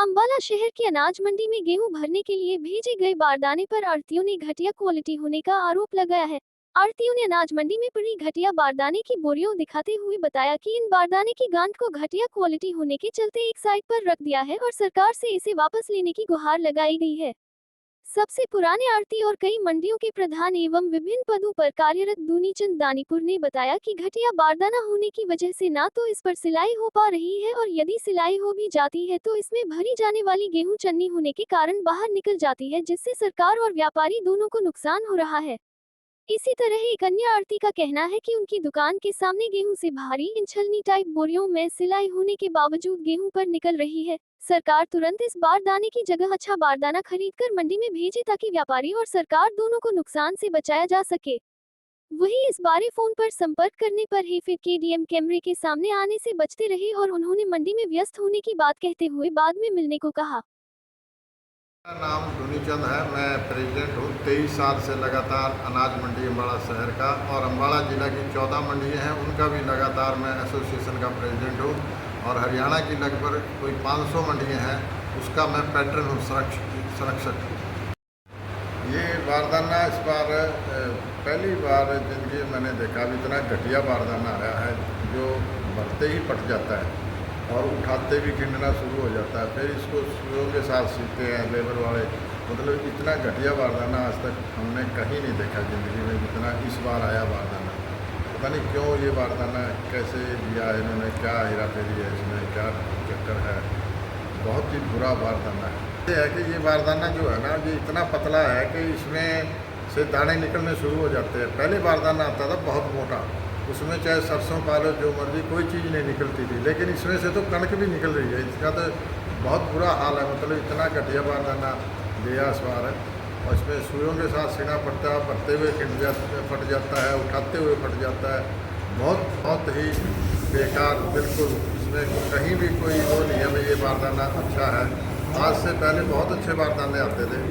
अम्बाला शहर की अनाज मंडी में गेहूं भरने के लिए भेजे गए बारदाने पर आढ़तियों ने घटिया क्वालिटी होने का आरोप लगाया है। आढ़तियों ने अनाज मंडी में पड़ी घटिया बारदाने की बोरियों दिखाते हुए बताया कि इन बारदाने की गांठ को घटिया क्वालिटी होने के चलते एक साइड पर रख दिया है और सरकार से इसे वापस लेने की गुहार लगाई गई है। सबसे पुराने आढ़ती और कई मंडियों के प्रधान एवं विभिन्न पदों पर कार्यरत दूनीचंद दानीपुर ने बताया कि घटिया बारदाना होने की वजह से ना तो इस पर सिलाई हो पा रही है और यदि सिलाई हो भी जाती है तो इसमें भरी जाने वाली गेहूं चन्नी होने के कारण बाहर निकल जाती है, जिससे सरकार और व्यापारी दोनों को नुकसान हो रहा है। इसी तरह एक अन्य आढ़ती का कहना है कि उनकी दुकान के सामने गेहूं से भारी छलनी टाइप बोरियों में सिलाई होने के बावजूद गेहूं पर निकल रही है। सरकार तुरंत इस बारदाने की जगह अच्छा बारदाना खरीदकर मंडी में भेजे ताकि व्यापारी और सरकार दोनों को नुकसान से बचाया जा सके। वहीं इस बारे फोन पर संपर्क करने पर ही फिर केडीएम कैमरे के सामने आने से बचते रहे और उन्होंने मंडी में व्यस्त होने की बात कहते हुए बाद में मिलने को कहा। मेरा नाम दूनीचंद है। मैं प्रेसिडेंट हूँ 23 साल से लगातार अनाज मंडी अम्बाड़ा शहर का, और अम्बाड़ा जिला की 14 मंडियाँ हैं उनका भी लगातार मैं एसोसिएशन का प्रेसिडेंट हूँ, और हरियाणा की लगभग कोई 500 मंडियाँ हैं उसका मैं पैटर्न हूँ, संरक्षक हूँ। ये बारदाना इस बार पहली बार जिंदगी मैंने देखा भी इतना घटिया बारदाना आया है जो भरते ही पट जाता है और उठाते भी खिंडना शुरू हो जाता है, फिर इसको सुइयों के साथ सीते हैं लेबर वाले। मतलब इतना घटिया बारदाना आज तक हमने कहीं नहीं देखा ज़िंदगी में जितना इस बार आया बारदाना। पता नहीं क्यों ये बारदाना कैसे दिया है इन्होंने, क्या हेरा फेरी है इसमें, क्या चक्कर है। बहुत ही बुरा बारदाना है। ये है कि ये बारदाना जो है ना, ये इतना पतला है कि इसमें से दाने निकलने शुरू हो जाते हैं। पहले बारदाना आता था बहुत मोटा, उसमें चाहे सरसों पा लो जो मर्जी कोई चीज़ नहीं निकलती थी, लेकिन इसमें से तो कणक भी निकल रही है। इसका तो बहुत बुरा हाल है। मतलब इतना घटिया बारदाना दिया इस बार है, और इसमें सुइयों के साथ सीना पड़ता है, भरते हुए फट जाता है, उठाते हुए फट जाता है। बहुत ही बेकार, बिल्कुल इसमें कहीं भी कोई वो नहीं है भाई ये बारदाना अच्छा है। आज से पहले बहुत अच्छे बारदाने आते थे,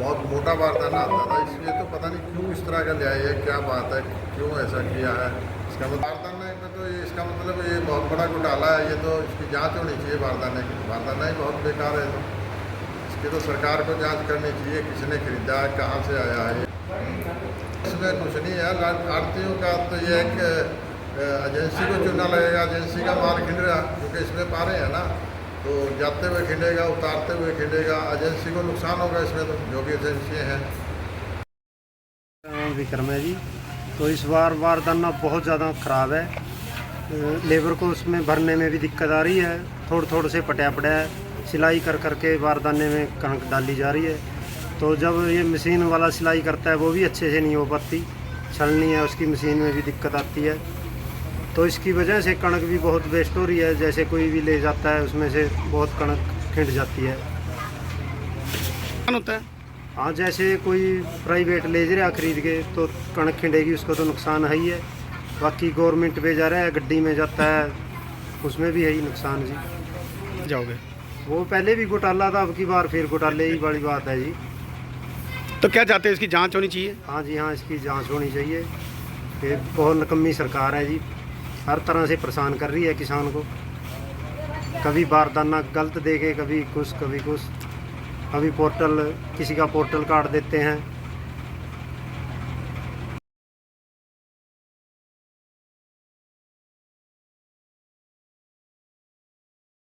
बहुत मोटा बारदाना आता था। इसलिए तो पता नहीं क्यों इस तरह का लिया है, क्या बात है, क्यों ऐसा किया है। इसका मतलब बारदाने में तो ये इसका मतलब ये बहुत बड़ा घोटाला है। ये तो इसकी जांच होनी चाहिए बारदाने की। बारदाना ही बहुत बेकार है, तो इसकी तो सरकार को जांच करनी चाहिए, किसने खरीदा है, कहाँ से आया है। इसमें कुछ नहीं है। आढ़तियों का तो ये एक एजेंसी को चुनना लगेगा, एजेंसी का माल खिंड रहा, क्योंकि इसमें पा रहे हैं ना, तो जाते हुए खिंडेगा, उतारते हुए खिंडेगा, एजेंसी को नुकसान होगा इसमें, तो जो भी एजेंसियाँ हैं। विक्रम है जी। तो इस बार बारदाना बहुत ज़्यादा ख़राब है। लेबर को उसमें भरने में भी दिक्कत आ रही है, थोड़े से पटा पड़ा है, सिलाई कर करके बारदाने में कणक डाली जा रही है। तो जब ये मशीन वाला सिलाई करता है वो भी अच्छे से नहीं हो पाती, छलनी है उसकी मशीन में भी दिक्कत आती है। तो इसकी वजह से कणक भी बहुत वेस्ट हो रही है। जैसे कोई भी ले जाता है उसमें से बहुत कणक खिंड जाती है। होता है हाँ, जैसे कोई प्राइवेट ले जा रहा खरीद के तो कणक खिंडेगी, उसको तो नुकसान है ही है। बाकी गवर्नमेंट पे जा रहा है, गड्डी में जाता है, उसमें भी है ही नुकसान जी। जाओगे वो पहले भी घोटाला था, अब की बार फिर घोटाले ही बड़ी बात है जी। तो क्या चाहते हैं, इसकी जांच होनी चाहिए? हाँ जी हाँ, इसकी जांच होनी चाहिए। ये बहुत निकम्मी सरकार है जी, हर तरह से परेशान कर रही है किसान को। कभी बारदाना गलत दे के, कभी कुछ कभी कुछ, कभी पोर्टल, किसी का पोर्टल काट देते हैं।